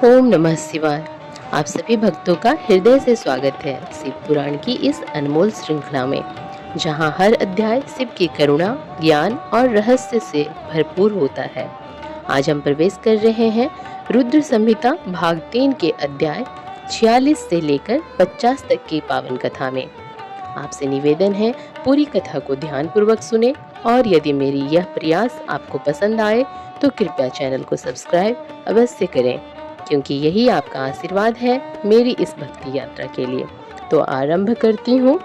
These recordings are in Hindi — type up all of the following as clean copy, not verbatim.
ओम नमः शिवाय। आप सभी भक्तों का हृदय से स्वागत है शिव पुराण की इस अनमोल श्रृंखला में, जहां हर अध्याय शिव की करुणा, ज्ञान और रहस्य से भरपूर होता है। आज हम प्रवेश कर रहे हैं रुद्र संहिता भाग 3 के अध्याय 46 से लेकर 50 तक की पावन कथा में। आपसे निवेदन है पूरी कथा को ध्यान पूर्वक सुने, और यदि मेरी यह प्रयास आपको पसंद आए तो कृपया चैनल को सब्सक्राइब अवश्य करें, क्योंकि यही आपका आशीर्वाद है मेरी इस भक्ति यात्रा के लिए। तो आरंभ करती हूँ।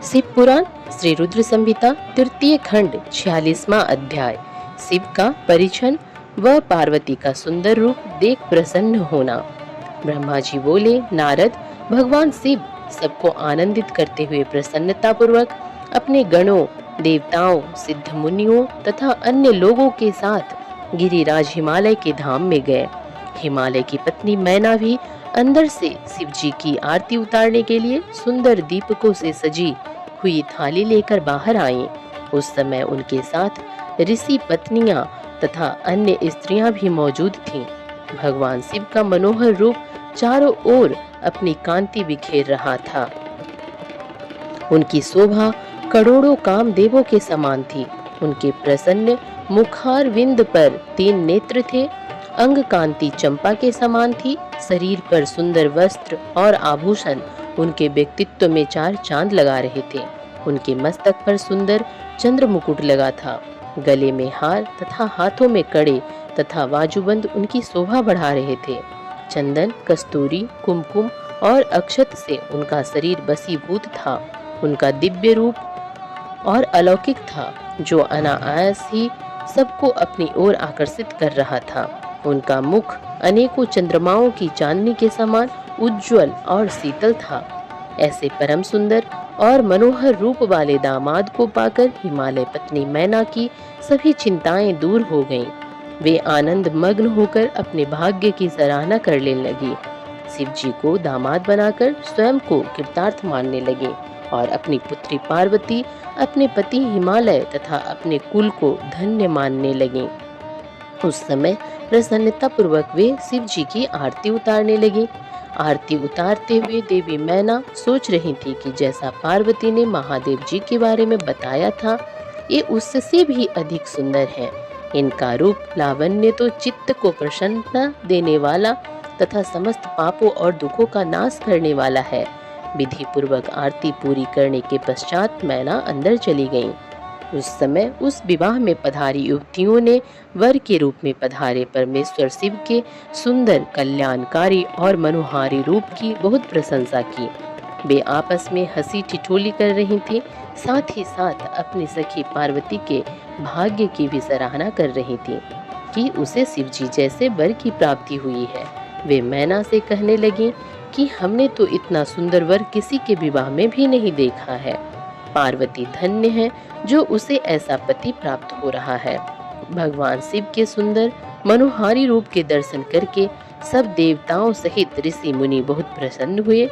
शिव पुराण श्री रुद्र संहिता तृतीय खंड 46वां अध्याय, शिव का परिछन व पार्वती का सुंदर रूप देख प्रसन्न होना। ब्रह्मा जी बोले, नारद, भगवान शिव सबको आनंदित करते हुए प्रसन्नता पूर्वक अपने गणों, देवताओं, सिद्ध मुनियों तथा अन्य लोगों के साथ गिरिराज हिमालय के धाम में गए। हिमालय की पत्नी मैना भी अंदर से शिव जी की आरती उतारने के लिए सुंदर दीपकों से सजी हुई थाली लेकर बाहर आईं। उस समय उनके साथ ऋषि पत्नियां तथा अन्य स्त्रियां भी मौजूद थीं। भगवान शिव का मनोहर रूप चारों ओर अपनी कांति बिखेर रहा था। उनकी शोभा करोड़ों कामदेवों के समान थी। उनके प्रसन्न मुखारविंद पर 3 नेत्र थे। अंग कांति चंपा के समान थी। शरीर पर सुंदर वस्त्र और आभूषण उनके व्यक्तित्व में 4 चांद लगा रहे थे। उनके मस्तक पर सुंदर चंद्र मुकुट लगा था। गले में हार तथा हाथों में कड़े तथा बाजूबंद उनकी शोभा बढ़ा रहे थे। चंदन, कस्तूरी, कुमकुम और अक्षत से उनका शरीर बसीभूत था। उनका दिव्य रूप और अलौकिक था, जो अनायास ही सबको अपनी ओर आकर्षित कर रहा था। उनका मुख अनेकों चंद्रमाओं की चांदनी के समान उज्जवल और शीतल था। ऐसे परम सुंदर और मनोहर रूप वाले दामाद को पाकर हिमालय पत्नी मैना की सभी चिंताएं दूर हो गईं। वे आनंद मग्न होकर अपने भाग्य की सराहना करने लगी। शिव जी को दामाद बनाकर स्वयं को कृतार्थ मानने लगे और अपनी पुत्री पार्वती, अपने पति हिमालय तथा अपने कुल को धन्य मानने लगी। उस समय प्रसन्नता पूर्वक वे शिव जी की आरती उतारने लगी। आरती उतारते हुए देवी मैना सोच रही थी कि जैसा पार्वती ने महादेव जी के बारे में बताया था, ये उससे भी अधिक सुंदर है। इनका रूप लावण्य तो चित्त को प्रसन्नता देने वाला तथा समस्त पापों और दुखों का नाश करने वाला है। विधि पूर्वक आरती पूरी करने के पश्चात मैना अंदर चली गईं। उस समय उस विवाह में पधारी युवतियों ने वर के रूप में पधारे परमेश्वर शिव के सुंदर, कल्याणकारी और मनोहारी रूप की बहुत प्रशंसा की। वे आपस में हंसी ठिठोली कर रही थीं, साथ ही साथ अपनी सखी पार्वती के भाग्य की भी सराहना कर रही थीं कि उसे शिव जी जैसे वर की प्राप्ति हुई है। वे मैना से कहने लगी कि हमने तो इतना सुंदर वर किसी के विवाह में भी नहीं देखा है। पार्वती धन्य है जो उसे ऐसा पति प्राप्त हो रहा है। भगवान शिव के सुंदर मनोहारी रूप के दर्शन करके सब देवताओं सहित ऋषि मुनि बहुत प्रसन्न हुए।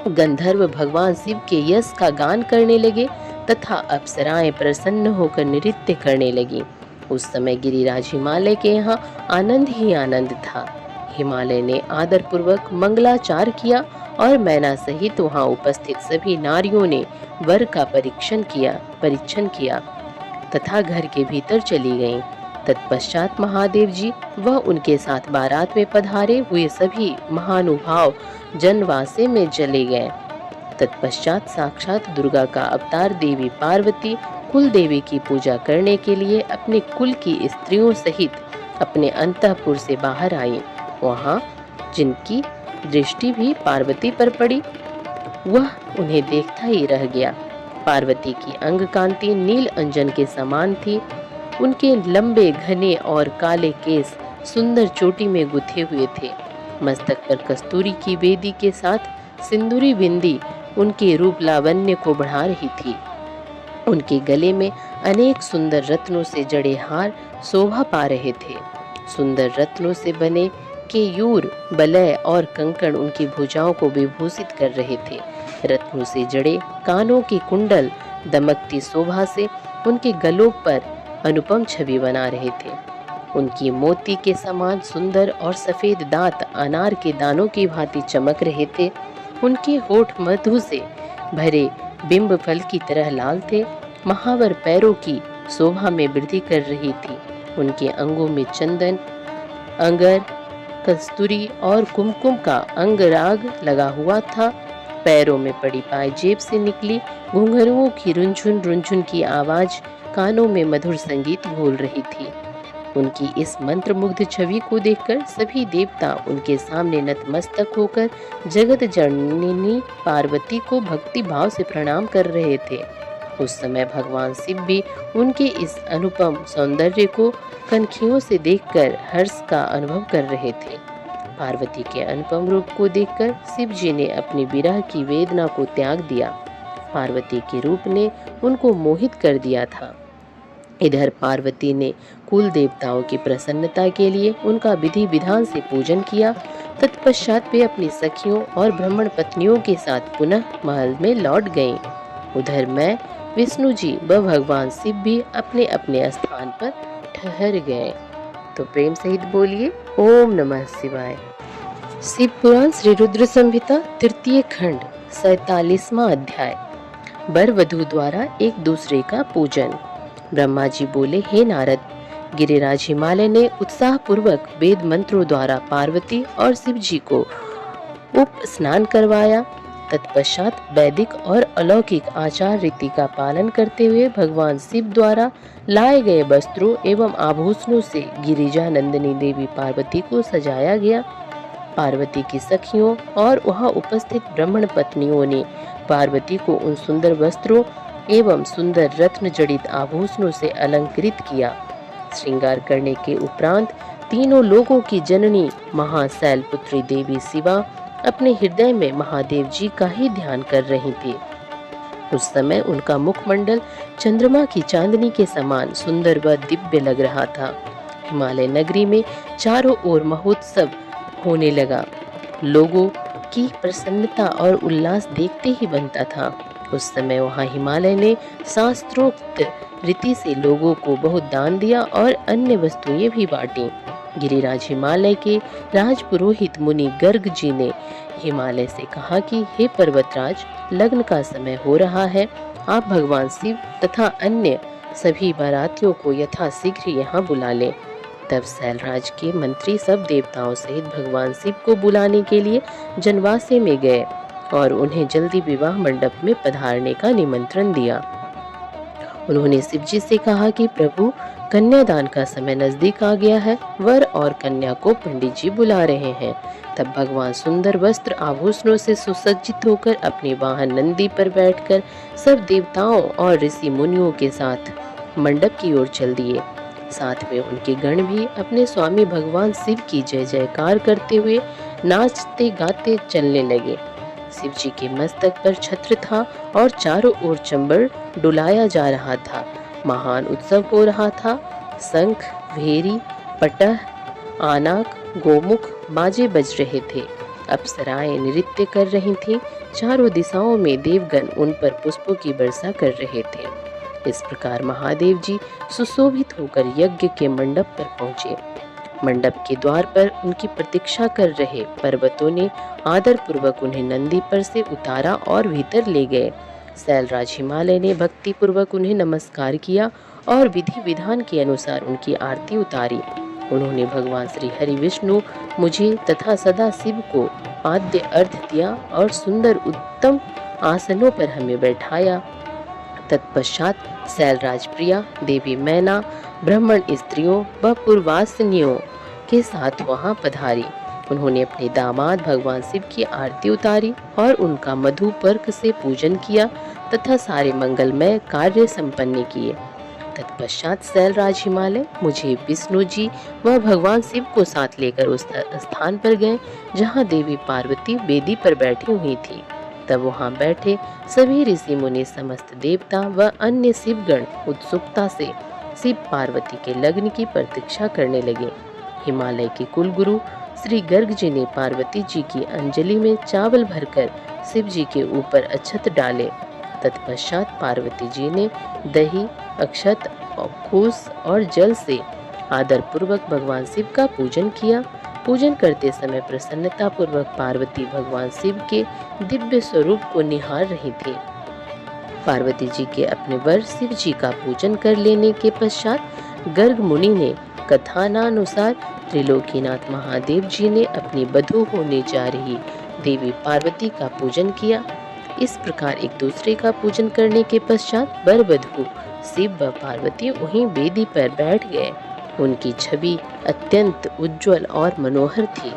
गंधर्व भगवान शिव के यश का गान करने लगे तथा अप्सराएं प्रसन्न होकर नृत्य करने लगी। उस समय गिरिराज हिमालय के यहाँ आनंद ही आनंद था। हिमालय ने आदर पूर्वक मंगलाचार किया और मैना सहित वहां उपस्थित सभी नारियों ने वर का परीक्षण किया तथा घर के भीतर चली गईं। तत्पश्चात महादेव जी वह उनके साथ बारात में पधारे हुए सभी महानुभाव जनवासे में चले गए। तत्पश्चात साक्षात दुर्गा का अवतार देवी पार्वती कुल देवी की पूजा करने के लिए अपने कुल की स्त्रियों सहित अपने अंतःपुर से बाहर आई। वहाँ जिनकी दृष्टि भी पार्वती पर पड़ी, वह उन्हें देखता ही रह गया। पार्वती की अंग कांति नील अंजन के समान थी। उनके लंबे, घने और काले केस सुंदर चोटी में गुथे हुए थे। मस्तक पर कस्तूरी की बेदी के साथ सिंदूरी बिंदी उनके रूप लावण्य को बढ़ा रही थी। उनके गले में अनेक सुंदर रत्नों से जड़े हार शोभा पा रहे थे। सुंदर रत्नों से बने केयूर, बलय और कंकण उनकी भुजाओं को विभूषित कर रहे थे। रत्नों से जड़े कानों के कुंडल दमकती शोभा से उनके गलों पर अनुपम छवि बना रहे थे। उनकी मोती के समान सुंदर और सफेद दांत अनार के दानों की भांति चमक रहे थे। उनके होठ मधु से भरे बिंब फल की तरह लाल थे। महावर पैरों की शोभा में वृद्धि कर रही थी। उनके अंगों में चंदन, अंगर, कस्तूरी और कुमकुम का अंगराग लगा हुआ था। पैरों में पड़ी पायजेब से निकली घुंघरुओं की रुंझुन रुंझुन की आवाज कानों में मधुर संगीत घोल रही थी। उनकी इस मंत्रमुग्ध छवि को देखकर सभी देवता उनके सामने नतमस्तक होकर जगत जननी पार्वती को भक्ति भाव से प्रणाम कर रहे थे। उस समय भगवान शिव भी उनके इस अनुपम सौंदर्य को कनखियों से देखकर हर्ष का अनुभव कर रहे थे। पार्वती के अनुपम रूप को देखकर शिव जी ने अपनी विरह की वेदना को त्याग दिया। पार्वती के रूप ने उनको मोहित कर दिया था। इधर पार्वती ने कुल देवताओं की प्रसन्नता के लिए उनका विधि विधान से पूजन किया। तत्पश्चात वे अपनी सखियों और ब्राह्मण पत्नियों के साथ पुनः महल में लौट गईं। उधर मैं, विष्णु जी व भगवान शिव भी अपने अपने स्थान पर ठहर गए। तो प्रेम सहित बोलिए ओम नमः शिवाय। शिव पुराण श्री रुद्र संहिता तृतीय खंड 47वां अध्याय। वर वधू द्वारा एक दूसरे का पूजन। ब्रह्मा जी बोले, हे नारद, गिरिराज हिमालय ने उत्साह पूर्वक वेद मंत्रों द्वारा पार्वती और शिव जी को उप स्नान करवाया। तत्पश्चात वैदिक और अलौकिक आचार रीति का पालन करते हुए भगवान शिव द्वारा लाए गए वस्त्रों एवं आभूषणों से गिरिजा नंदिनी देवी पार्वती को सजाया गया। पार्वती की सखियों और वहां उपस्थित ब्राह्मण पत्नियों ने पार्वती को उन सुंदर वस्त्रों एवं सुंदर रत्न जड़ित आभूषणों से अलंकृत किया। श्रृंगार करने के उपरांत तीनों लोगों की जननी महाशैल पुत्री देवी शिवा अपने हृदय में महादेव जी का ही ध्यान कर रही थी। उस समय उनका मुखमंडल चंद्रमा की चांदनी के समान सुंदर व दिव्य लग रहा था। हिमालय नगरी में चारों ओर महोत्सव होने लगा। लोगों की प्रसन्नता और उल्लास देखते ही बनता था। उस समय वहां हिमालय ने शास्त्रोक्त रीति से लोगों को बहुत दान दिया और अन्य वस्तुएं भी बांटी। गिरिराज हिमालय के राजपुरोहित मुनि गर्ग जी ने हिमालय से कहा कि हे पर्वतराज, लग्न का समय हो रहा है। आप भगवान शिव तथा अन्य सभी बारातियों को यथाशीघ्र यहाँ बुला लें। तब शैलराज के मंत्री सब देवताओं सहित भगवान शिव को बुलाने के लिए जनवासे में गए और उन्हें जल्दी विवाह मंडप में पधारने का निमंत्रण दिया। उन्होंने शिव जी से कहा कि प्रभु, कन्यादान का समय नजदीक आ गया है। वर और कन्या को पंडित जी बुला रहे हैं। तब भगवान सुंदर वस्त्र आभूषणों से सुसज्जित होकर अपने वाहन नंदी पर बैठकर सब देवताओं और ऋषि मुनियों के साथ मंडप की ओर चल दिए। साथ में उनके गण भी अपने स्वामी भगवान शिव की जय जयकार करते हुए नाचते गाते चलने लगे। शिव जी के मस्तक पर छत्र था और चारों ओर चंबल डुलाया जा रहा था। महान उत्सव हो रहा था। शंख, भेरी, पटह, आनाक, गोमुख बाजे बज रहे थे। अप्सराएं नृत्य कर रही थीं। चारों दिशाओं में देवगण उन पर पुष्पों की वर्षा कर रहे थे। इस प्रकार महादेव जी सुशोभित होकर यज्ञ के मंडप पर पहुंचे। मंडप के द्वार पर उनकी प्रतीक्षा कर रहे पर्वतों ने आदर पूर्वक उन्हें नंदी पर से उतारा और भीतर ले गए। शैलराज हिमालय ने भक्ति पूर्वक उन्हें नमस्कार किया और विधि विधान के अनुसार उनकी आरती उतारी। उन्होंने भगवान श्री हरि विष्णु, मुझे तथा सदा शिव को आद्य अर्घ दिया और सुंदर उत्तम आसनों पर हमें बैठाया। तत्पश्चात शैलराज प्रिया, देवी मैना, ब्राह्मण स्त्रियों व पूर्वासिनियों के साथ वहां पधारी। उन्होंने अपने दामाद भगवान शिव की आरती उतारी और उनका मधुपर्क से पूजन किया तथा सारे मंगलमय कार्य संपन्न किए। तत्पश्चात शैलराज हिमालय मुझे विष्णु जी व भगवान शिव को साथ लेकर उस स्थान पर गए जहाँ देवी पार्वती वेदी पर बैठी हुई थी। तब वहां बैठे सभी ऋषि मुनि, समस्त देवता व अन्य शिवगण उत्सुकता से शिव पार्वती के लग्न की प्रतीक्षा करने लगे। हिमालय के कुलगुरु श्री गर्ग जी ने पार्वती जी की अंजलि में चावल भरकर शिव जी के ऊपर अक्षत डाले। तत्पश्चात पार्वती जी ने दही, अक्षत, कुश और जल से आदर पूर्वक भगवान शिव का पूजन किया। पूजन करते समय प्रसन्नता पूर्वक पार्वती भगवान शिव के दिव्य स्वरूप को निहार रही थी। पार्वती जी के अपने वर शिव जी का पूजन कर लेने के पश्चात गर्ग मुनि ने कथानुसार त्रिलोकीनाथ महादेव जी ने अपनी बधू होने जा रही देवी पार्वती का पूजन किया। इस प्रकार एक दूसरे का पूजन करने के पश्चात वर वधू शिव व पार्वती वहीं वेदी पर बैठ गए। उनकी छवि अत्यंत उज्जवल और मनोहर थी।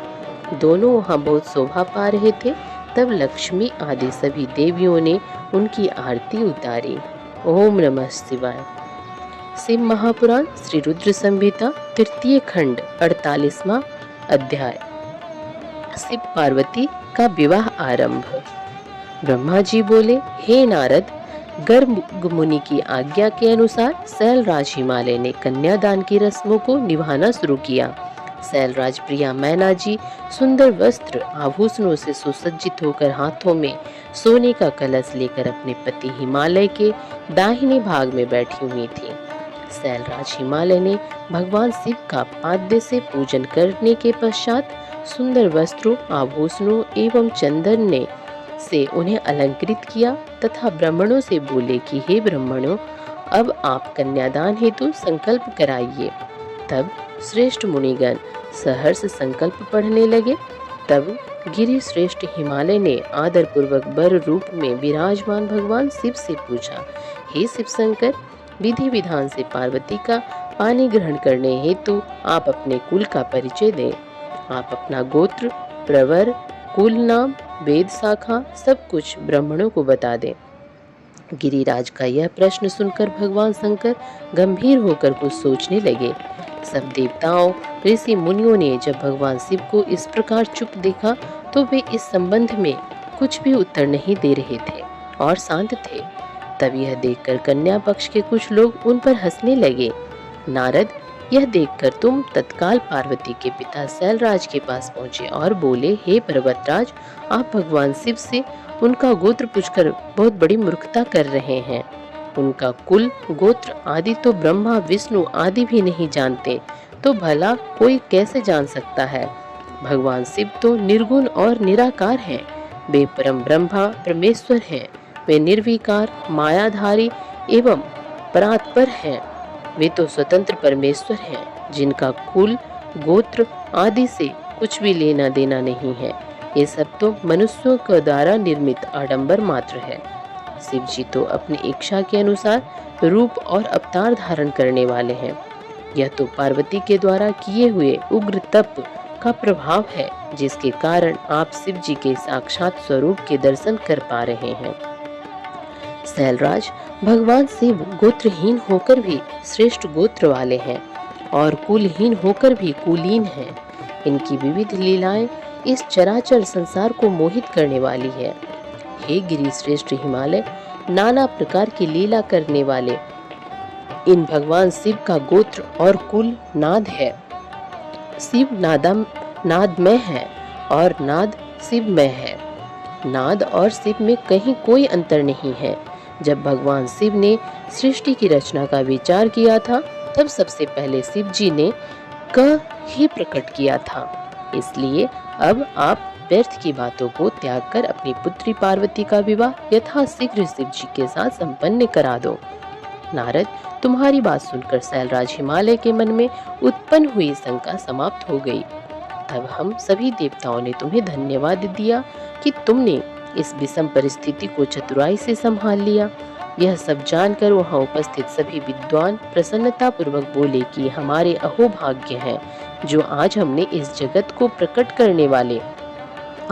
दोनों वहां बहुत शोभा पा रहे थे। तब लक्ष्मी आदि सभी देवियों ने उनकी आरती उतारी। ओम नमः शिवाय। शिव महापुराण श्री रुद्र संहिता तृतीय खंड 48वां अध्याय। शिव पार्वती का विवाह आरंभ। ब्रह्मा जी बोले, हे नारद, गर्ग मुनि की आज्ञा के अनुसार शैलराज हिमालय ने कन्यादान की रस्मों को निभाना शुरू किया। शैलराज प्रिया मैना जी सुंदर वस्त्र आभूषणों से सुसज्जित होकर हाथों में सोने का कलश लेकर अपने पति हिमालय के दाहिने भाग में बैठी हुई थी। शैलराज हिमालय ने भगवान शिव का पाद्य से पूजन करने के पश्चात सुंदर वस्त्रों आभूषणों एवं चंदन ने से उन्हें अलंकृत किया तथा ब्राह्मणों से बोले कि हे ब्राह्मणों, अब आप कन्यादान हेतु संकल्प कराइए। तब श्रेष्ठ मुनिगण सहर्ष संकल्प पढ़ने लगे। तब गिरि श्रेष्ठ हिमालय ने आदर पूर्वक वर रूप में विराजमान भगवान शिव से पूछा, हे शिव शंकर, विधि विधान से पार्वती का पानी ग्रहण करने हेतु आप अपने कुल का परिचय दें। आप अपना गोत्र, प्रवर, कुल नाम, वेद शाखा सब कुछ ब्राह्मणों को बता दें। गिरिराज का यह प्रश्न सुनकर भगवान शंकर गंभीर होकर कुछ सोचने लगे। सब देवताओं ऋषि मुनियों ने जब भगवान शिव को इस प्रकार चुप देखा तो वे इस संबंध में कुछ भी उत्तर नहीं दे रहे थे और शांत थे। तब यह देखकर कन्या पक्ष के कुछ लोग उन पर हंसने लगे। नारद, यह देखकर तुम तत्काल पार्वती के पिता शैलराज के पास पहुंचे और बोले, हे पर्वतराज, आप भगवान शिव से उनका गोत्र पूछकर बहुत बड़ी मूर्खता कर रहे हैं। उनका कुल, गोत्र आदि तो ब्रह्मा विष्णु आदि भी नहीं जानते, तो भला कोई कैसे जान सकता है। भगवान शिव तो निर्गुण और निराकार हैं। वे परम ब्रह्मा परमेश्वर हैं। वे निर्विकार, मायाधारी एवं परात्पर हैं। वे तो स्वतंत्र परमेश्वर हैं, जिनका कुल, गोत्र आदि से कुछ भी लेना देना नहीं है। ये सब तो मनुष्यों के द्वारा निर्मित आडंबर मात्र है। शिव जी तो अपनी इच्छा के अनुसार रूप और अवतार धारण करने वाले हैं। यह तो पार्वती के द्वारा किए हुए उग्र तप का प्रभाव है, जिसके कारण आप शिव जी के साक्षात स्वरूप के दर्शन कर पा रहे हैं। शैलराज, भगवान शिव गोत्रहीन होकर भी श्रेष्ठ गोत्र वाले हैं और कुलहीन होकर भी कुलीन हैं। इनकी विविध लीलाएं इस चराचर संसार को मोहित करने वाली है। हे गिरि श्रेष्ठ हिमालय, नाना प्रकार की लीला करने वाले इन भगवान शिव का गोत्र और कुल नाद है। शिव नादमय है और नाद शिवमय है। नाद और शिव में कहीं कोई अंतर नहीं है। जब भगवान शिव ने सृष्टि की रचना का विचार किया था, तब सबसे पहले शिव जी ने क ही प्रकट किया था। इसलिए अब आप व्यर्थ की बातों को त्याग कर अपनी पुत्री पार्वती का विवाह यथाशीघ्र शिव जी के साथ संपन्न करा दो। नारद, तुम्हारी बात सुनकर शैलराज हिमालय के मन में उत्पन्न हुई शंका समाप्त हो गई। तब हम सभी देवताओं ने तुम्हें धन्यवाद दिया कि तुमने इस विषम परिस्थिति को चतुराई से संभाल लिया। यह सब जानकर वहां उपस्थित सभी विद्वान प्रसन्नता पूर्वक बोले कि हमारे अहोभाग्य हैं, जो आज हमने इस जगत को प्रकट करने वाले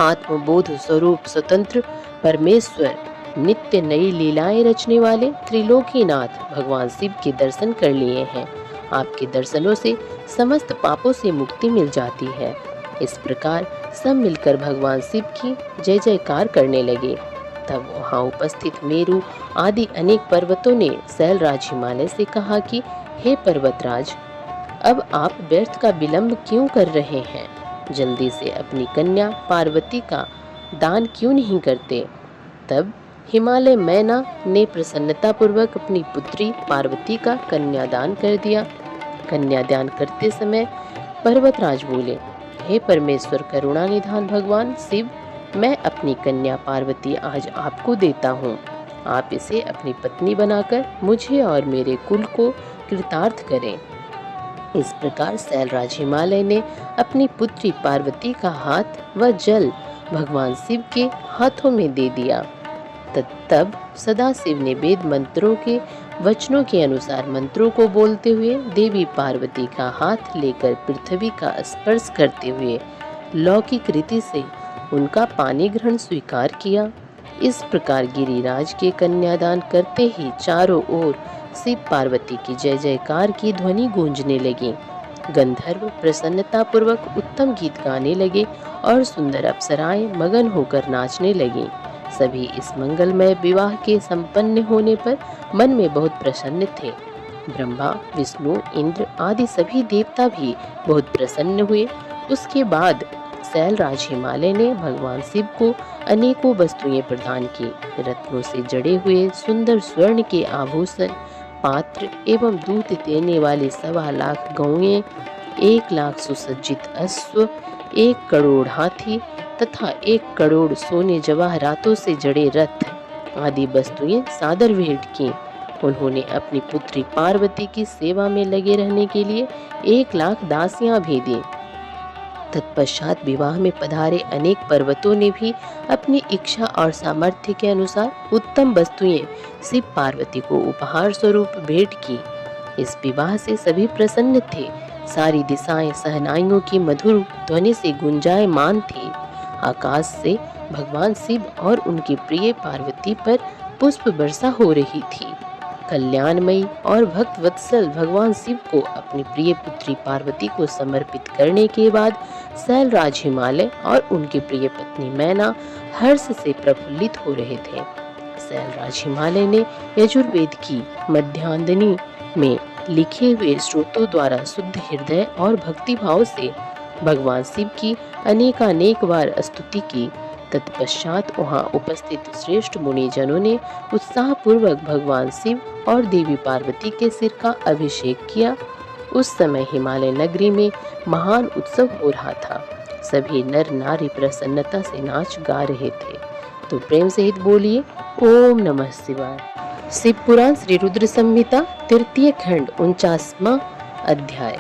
आत्मबोध स्वरूप स्वतंत्र परमेश्वर, नित्य नई लीलाएं रचने वाले त्रिलोकीनाथ भगवान शिव के दर्शन कर लिए हैं। आपके दर्शनों से समस्त पापों से मुक्ति मिल जाती है। इस प्रकार सब मिलकर भगवान शिव की जय जयकार करने लगे। तब वहां उपस्थित मेरु आदि अनेक पर्वतों ने शैलराज हिमालय से कहा कि हे पर्वतराज, अब आप व्यर्थ का विलंब क्यों कर रहे हैं? जल्दी से अपनी कन्या पार्वती का दान क्यों नहीं करते? तब हिमालय मैना ने प्रसन्नता पूर्वक अपनी पुत्री पार्वती का कन्यादान कर दिया। कन्यादान करते समय पर्वतराज बोले, हे परमेश्वर करुणा निधान भगवान शिव, मैं अपनी कन्या पार्वती आज आपको देता हूँ। आप इसे अपनी पत्नी बनाकर मुझे और मेरे कुल को कृतार्थ करें। इस प्रकार शैलराज हिमालय ने अपनी पुत्री पार्वती का हाथ व जल भगवान शिव के हाथों में दे दिया। तब सदाशिव ने वेद मंत्रों के वचनों के अनुसार मंत्रों को बोलते हुए देवी पार्वती का हाथ लेकर पृथ्वी का स्पर्श करते हुए लौकिक रीति से उनका पानी ग्रहण स्वीकार किया। इस प्रकार गिरिराज के कन्यादान करते ही चारों ओर शिव पार्वती की जय जयकार की ध्वनि गूंजने लगी। गंधर्व प्रसन्नता पूर्वक उत्तम गीत गाने लगे और सुंदर अप्सराएं मगन होकर नाचने लगीं। सभी इस मंगलमय विवाह के संपन्न होने पर मन में बहुत प्रसन्न थे। ब्रह्मा, विष्णु, इंद्र आदि सभी देवता भी बहुत प्रसन्न हुए। उसके बाद शैलराज हिमालय ने भगवान शिव को अनेकों वस्तुएं प्रदान की। रत्नों से जड़े हुए सुंदर स्वर्ण के आभूषण, पात्र एवं दूध देने वाले 1.25 लाख गौएं, 1 लाख सुसज्जित अश्व, 1 करोड़ हाथी तथा 1 करोड़ सोने जवाहरातों से जड़े रथ आदि वस्तुएं सादर भेंट की। उन्होंने अपनी पुत्री पार्वती की सेवा में लगे रहने के लिए 1 लाख दासियां भी दी। तत्पश्चात विवाह में पधारे अनेक पर्वतों ने भी अपनी इच्छा और सामर्थ्य के अनुसार उत्तम वस्तुएं शिव पार्वती को उपहार स्वरूप भेंट की। इस विवाह से सभी प्रसन्न थे। सारी दिशाएं सहनाइयों की मधुर ध्वनि से गुंजायमान थी। आकाश से भगवान शिव और उनकी प्रिय पार्वती पर पुष्प वर्षा हो रही थी। कल्याणमयी और भक्त वत्सल भगवान शिव को अपनी प्रिय पुत्री पार्वती को समर्पित करने के बाद शैलराज हिमालय और उनकी प्रिय पत्नी मैना हर्ष से प्रफुल्लित हो रहे थे। शैलराज हिमालय ने यजुर्वेद की मध्यांजनी में लिखे हुए स्रोतों द्वारा शुद्ध हृदय और भक्ति भाव से भगवान शिव की अनेकानेक बार स्तुति की। तत्पश्चात वहां उपस्थित श्रेष्ठ मुनिजनों ने उत्साह पूर्वक भगवान शिव और देवी पार्वती के सिर का अभिषेक किया। उस समय हिमालय नगरी में महान उत्सव हो रहा था। सभी नर नारी प्रसन्नता से नाच गा रहे थे। तो प्रेम सहित बोलिए ओम नमः शिवाय। शिव पुराण श्री रुद्र संहिता तृतीय खंड 49वां अध्याय।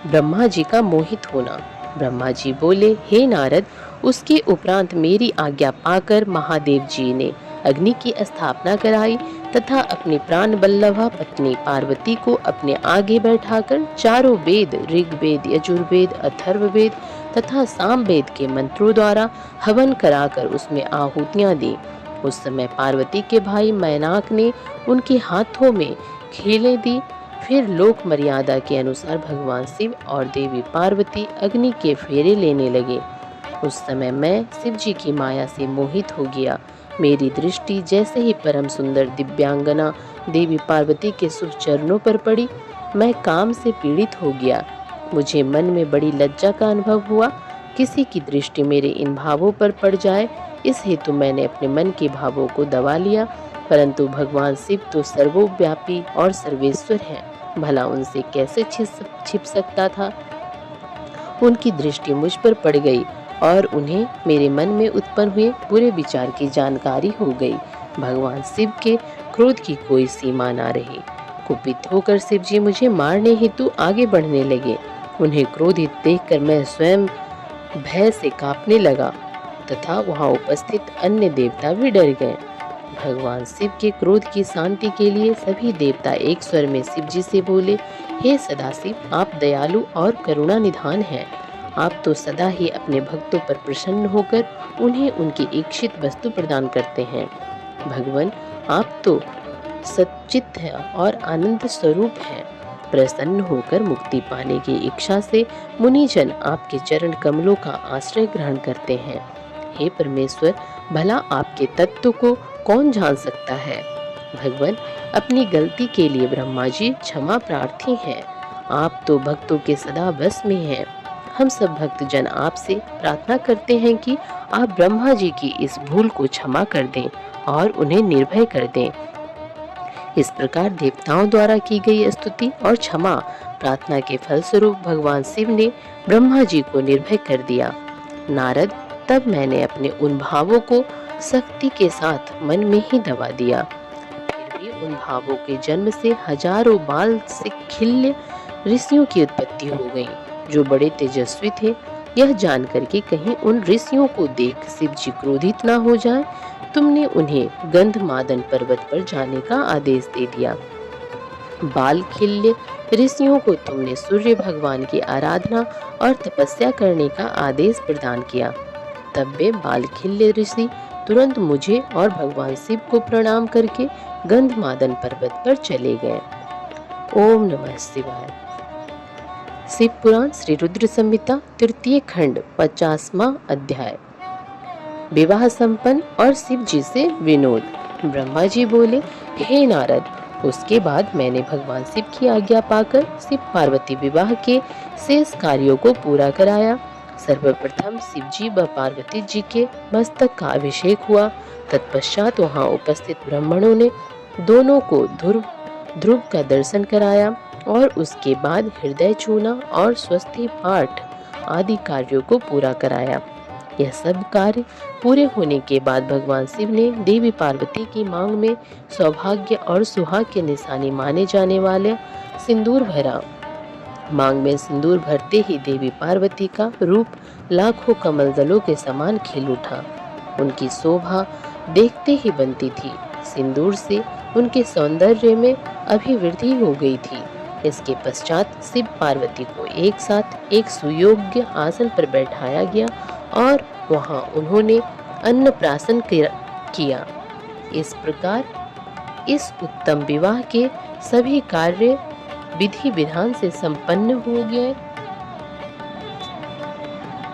ब्रह्मा जी का मोहित होना। ब्रह्मा जी बोले, हे नारद, उसके उपरांत मेरी आज्ञा पाकर महादेव जी ने अग्नि की स्थापना कराई तथा अपनी प्राण बल्लभा पत्नी पार्वती को अपने आगे बैठाकर चारों वेद ऋग्वेद, यजुर्वेद, अथर्ववेद तथा सामवेद के मंत्रों द्वारा हवन कराकर उसमें आहुतियां दी। उस समय पार्वती के भाई मैनाक ने उनके हाथों में खेलें दी। फिर लोक मर्यादा के अनुसार भगवान शिव और देवी पार्वती अग्नि के फेरे लेने लगे। उस समय मैं शिव जी की माया से मोहित हो गया। मेरी दृष्टि जैसे ही परम सुंदर दिव्यांगना देवी पार्वती के शुभ चरणों पर पड़ी, मैं काम से पीड़ित हो गया। मुझे मन में बड़ी लज्जा का अनुभव हुआ। किसी की दृष्टि मेरे इन भावों पर पड़ जाए, इस हेतु मैंने अपने मन के भावों को दबा लिया। परंतु भगवान शिव तो सर्वव्यापी और सर्वेश्वर हैं, भला उनसे कैसे छिप सकता था। उनकी दृष्टि मुझ पर पड़ गई और उन्हें मेरे मन में उत्पन्न हुए बुरे विचार की जानकारी हो गई। भगवान शिव के क्रोध की कोई सीमा न रही। कुपित होकर शिव जी मुझे मारने हेतु आगे बढ़ने लगे। उन्हें क्रोधित देखकर मैं स्वयं भय से कांपने लगा तथा वहां उपस्थित अन्य देवता भी डर गए। भगवान शिव के क्रोध की शांति के लिए सभी देवता एक स्वर में शिव जी से बोले, हे सदाशिव, आप दयालु और करुणा निधान हैं। आप तो सदा ही अपने भक्तों पर प्रसन्न होकर उन्हें उनकी इच्छित वस्तु प्रदान करते हैं। भगवान, आप तो सच्चित है और आनंद स्वरूप हैं। प्रसन्न होकर मुक्ति पाने की इच्छा से मुनिजन आपके चरण कमलों का आश्रय ग्रहण करते हैं। हे परमेश्वर, भला आपके तत्व को कौन जान सकता है। भगवान, अपनी गलती के लिए ब्रह्मा जी क्षमा प्रार्थी हैं। आप तो भक्तों के सदा वश में हैं। हम सब भक्तजन आपसे प्रार्थना करते हैं कि आप ब्रह्मा जी की इस भूल को क्षमा कर दें और उन्हें निर्भय कर दें। इस प्रकार देवताओं द्वारा की गई स्तुति और क्षमा प्रार्थना के फलस्वरूप भगवान शिव ने ब्रह्मा जी को निर्भय कर दिया। नारद, तब मैंने अपने उन भावों को सख्ती के साथ मन में ही दबा दिया। फिर भी उन भावों के जन्म से हजारों बाल से खिल्य ऋषियों की उत्पत्ति हो गई, जो बड़े तेजस्वी थे। यह जानकर कि कहीं उन ऋषियों को देख शिव जी क्रोधित न हो जाएं, तुमने उन्हें गंधमादन पर्वत पर जाने का आदेश दे दिया। बाल खिल्य ऋषियों को तुमने सूर्य भगवान की आराधना और तपस्या करने का आदेश प्रदान किया। तब वे बालखिल्य ऋषि तुरंत मुझे और भगवान शिव को प्रणाम करके गंधमादन पर्वत पर चले गए। ओम नमः शिवाय। शिव पुराण श्री रुद्र संहिता तृतीय खंड 50वां अध्याय। विवाह संपन्न और शिव जी से विनोद। ब्रह्मा जी बोले, हे नारद, उसके बाद मैंने भगवान शिव की आज्ञा पाकर शिव पार्वती विवाह के शेष कार्यों को पूरा कराया। सर्वप्रथम शिव जी व पार्वती जी के मस्तक का अभिषेक हुआ। तत्पश्चात वहां उपस्थित ब्राह्मणों ने दोनों को ध्रुव का दर्शन कराया और उसके बाद हृदय छूना और स्वस्ति पाठ आदि कार्यों को पूरा कराया। यह सब कार्य पूरे होने के बाद भगवान शिव ने देवी पार्वती की मांग में सौभाग्य और सुहाग के निशानी माने जाने वाले सिंदूर भरा। मांग में सिंदूर भरते ही देवी पार्वती का रूप लाखों कमल दलों के समान खिल उठा। उनकी शोभा देखते ही बनती थी। सिंदूर से उनके सौंदर्य में अभिवृद्धि हो गई थी। इसके पश्चात शिव पार्वती को एक साथ एक सुयोग्य आसन पर बैठाया गया और वहां उन्होंने अन्नप्राशन किया। इस प्रकार इस उत्तम विवाह के सभी कार्य विधि विधान से संपन्न हो गए।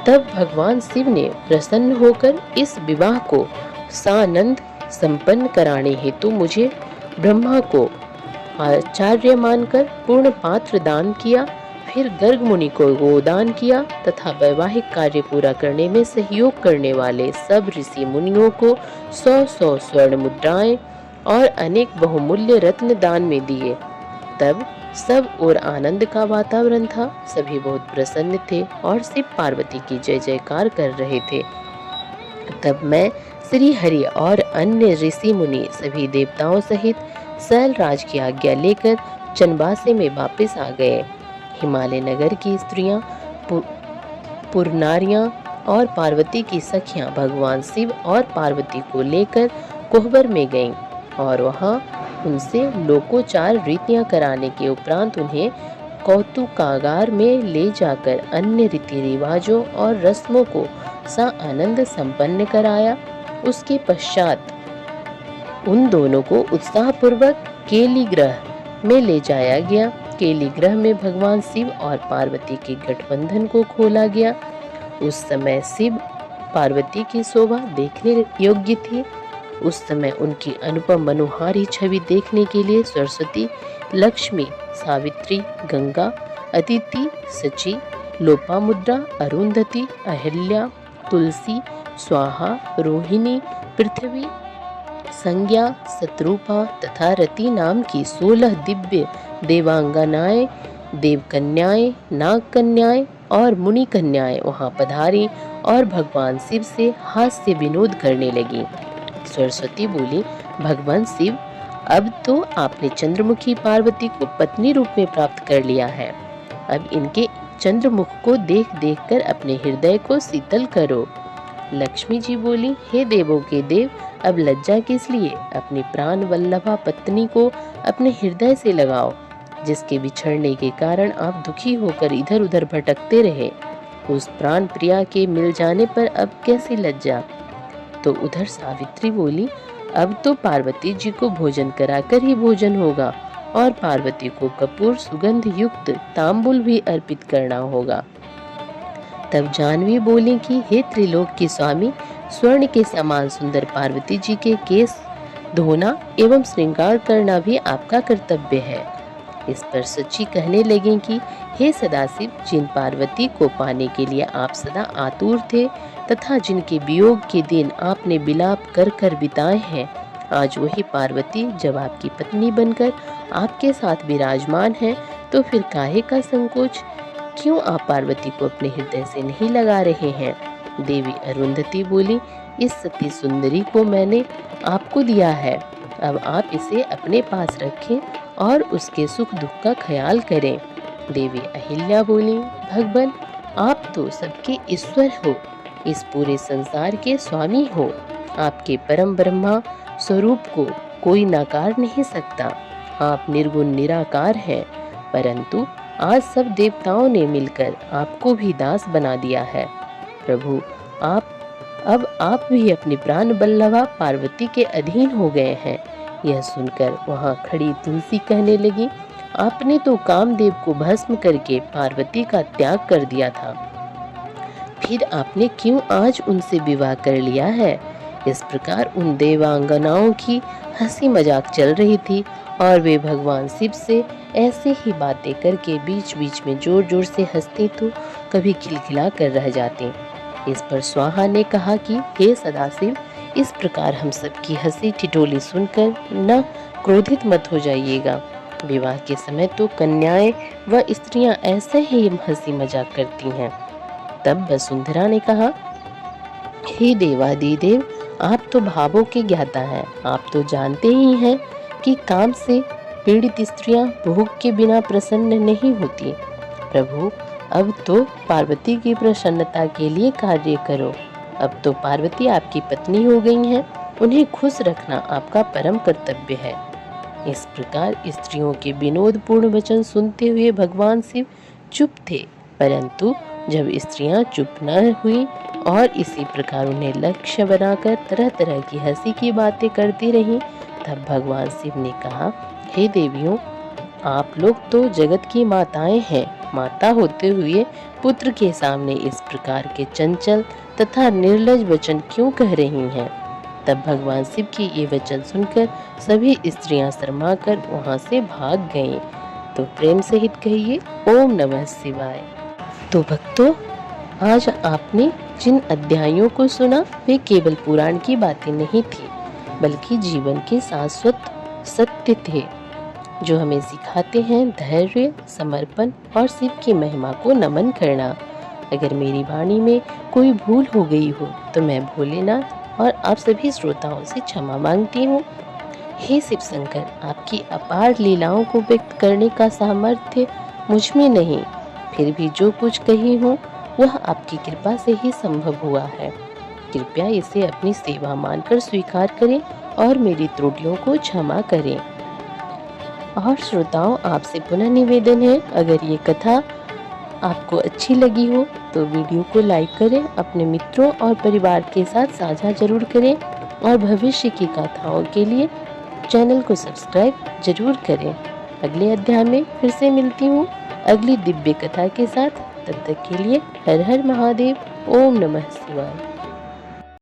तब भगवान शिव ने प्रसन्न होकर इस विवाह को सानंद संपन्न कराने हेतु मुझे ब्रह्मा को आचार्य मानकर पूर्ण पात्र दान किया। फिर गर्ग मुनि को गोदान किया तथा वैवाहिक कार्य पूरा करने में सहयोग करने वाले सब ऋषि मुनियों को 100 स्वर्ण मुद्राएं और अनेक बहुमूल्य रत्न दान में दिए। तब सब और आनंद का वातावरण था। सभी बहुत प्रसन्न थे और शिव पार्वती की जय जयकार कर रहे थे। तब मैं श्री हरि और अन्य ऋषि मुनि सभी देवताओं सहित शैलराज की आज्ञा लेकर चंबासे में वापस आ गए। हिमालय नगर की स्त्रियां, पुरनारियां और पार्वती की सखियां भगवान शिव और पार्वती को लेकर कोहबर में गईं और वहां उनसे लोकोचार रीतियां कराने के उपरांत उन्हें कौतुकागार में ले जाकर अन्य रीति रिवाजों और रस्मों को आनंद संपन्न कराया। उसके पश्चात उन दोनों को उत्साहपूर्वक केली ग्रह में ले जाया गया। केली ग्रह में भगवान शिव और पार्वती के गठबंधन को खोला गया। उस समय शिव पार्वती की शोभा देखने योग्य थी। उस समय उनकी अनुपम मनोहारी छवि देखने के लिए सरस्वती, लक्ष्मी, सावित्री, गंगा, अदिति, सची, लोपामुद्रा, अरुंधति, अहिल्या, तुलसी, स्वाहा, रोहिणी, पृथ्वी, संज्ञा, शत्रुपा तथा रति नाम की 16 दिव्य देवांगनाएं, देवकन्याएं, नागकन्याएं और मुनि कन्याएं वहां पधारी और भगवान शिव से हास्य विनोद करने लगी। सरस्वती बोली, भगवान शिव, अब तो आपने चंद्रमुखी पार्वती को पत्नी रूप में प्राप्त कर लिया है। अब इनके चंद्रमुख को देख देख कर अपने हृदय को शीतल करो। लक्ष्मी जी बोली, हे देवों के देव, अब लज्जा किस लिए? अपनी प्राण वल्लभा पत्नी को अपने हृदय से लगाओ, जिसके बिछड़ने के कारण आप दुखी होकर इधर उधर भटकते रहे। उस प्राण प्रिया के मिल जाने पर अब कैसी लज्जा? तो उधर सावित्री बोली, अब तो पार्वती जी को भोजन कराकर ही भोजन होगा और पार्वती को कपूर सुगंध युक्त तांबुल भी अर्पित करना होगा। तब जानवी बोली कि हे त्रिलोक के स्वामी, स्वर्ण के समान सुंदर पार्वती जी के केस धोना एवं श्रृंगार करना भी आपका कर्तव्य है। इस पर सची कहने लगी कि हे सदाशिव, जिन पार्वती को पाने के लिए आप सदा आतुर थे तथा जिनके वियोग के दिन आपने विलाप कर कर बिताए हैं, आज वही पार्वती जब आपकी पत्नी बनकर आपके साथ विराजमान है, तो फिर काहे का संकोच? क्यों आप पार्वती को अपने हृदय से नहीं लगा रहे हैं? देवी अरुंधति बोली, इस सती सुंदरी को मैंने आपको दिया है, अब आप इसे अपने पास रखें और उसके सुख दुख का ख्याल करें। देवी अहिल्या बोली, भगवान, आप तो सबके ईश्वर हो, इस पूरे संसार के स्वामी हो। आपके परम ब्रह्मा स्वरूप को कोई नकार नहीं सकता। आप निर्गुण निराकार हैं, परंतु आज सब देवताओं ने मिलकर आपको भी दास बना दिया है। प्रभु, आप भी अपनी प्राण बल्लभा पार्वती के अधीन हो गए हैं। यह सुनकर वहां खड़ी तुलसी कहने लगी, आपने तो कामदेव को भस्म करके पार्वती का त्याग कर दिया था, फिर आपने क्यों आज उनसे विवाह कर लिया है? इस प्रकार उन देवांगनाओं की हंसी मजाक चल रही थी और वे भगवान शिव से ऐसे ही बातें करके बीच बीच में जोर जोर से हंसती तो कभी खिलखिला कर रह जाती। इस पर स्वाहा ने कहा कि हे सदाशिव, इस प्रकार हम सबकी हंसी ठिठोली सुनकर न क्रोधित मत हो जाइएगा। विवाह के समय तो कन्याएं व स्त्रियां ऐसे ही हंसी मजाक करती हैं। तब वसुंधरा ने कहा, हे देवादिदेव, आप तो भावों के ज्ञाता हैं। आप तो जानते ही हैं कि काम से पीड़ित स्त्रियां भोग के बिना प्रसन्न नहीं होती। प्रभु, अब तो पार्वती की प्रसन्नता के लिए कार्य करो। अब तो पार्वती आपकी पत्नी हो गई हैं, उन्हें खुश रखना आपका परम कर्तव्य है। इस प्रकार स्त्रियों के विनोदपूर्ण वचन सुनते हुए भगवान शिव चुप थे, परंतु जब स्त्रियां चुप न हुई और इसी प्रकार उन्हें लक्ष्य बनाकर तरह तरह की हंसी की बातें करती रहीं, तब भगवान शिव ने कहा, हे देवियों, आप लोग तो जगत की माताएं हैं। माता होते हुए पुत्र के सामने इस प्रकार के चंचल तथा निर्लज वचन क्यों कह रही हैं? तब भगवान शिव की ये वचन सुनकर सभी स्त्रियां शर्मा कर वहां से भाग गईं। तो प्रेम सहित कहिए, ओम नमः शिवाय। तो भक्तों, आज आपने जिन अध्यायों को सुना वे केवल पुराण की बातें नहीं थी, बल्कि जीवन के शाश्वत सत्य थे, जो हमें सिखाते हैं धैर्य, समर्पण और शिव की महिमा को नमन करना। अगर मेरी वाणी में कोई भूल हो गई हो तो मैं भोलेनाथ और आप सभी श्रोताओं से क्षमा मांगती हूँ। हे शिव शंकर, आपकी अपार लीलाओं को व्यक्त करने का सामर्थ्य मुझ में नहीं, फिर भी जो कुछ कही हूँ वह आपकी कृपा से ही संभव हुआ है। कृपया इसे अपनी सेवा मानकर स्वीकार करें और मेरी त्रुटियों को क्षमा करें। और श्रोताओं, आपसे पुनः निवेदन है, अगर ये कथा आपको अच्छी लगी हो तो वीडियो को लाइक करें, अपने मित्रों और परिवार के साथ साझा जरूर करें और भविष्य की कथाओं के लिए चैनल को सब्सक्राइब जरूर करें। अगले अध्याय में फिर से मिलती हूँ अगली दिव्य कथा के साथ। तब तक के लिए हर हर महादेव, ओम नमः शिवाय।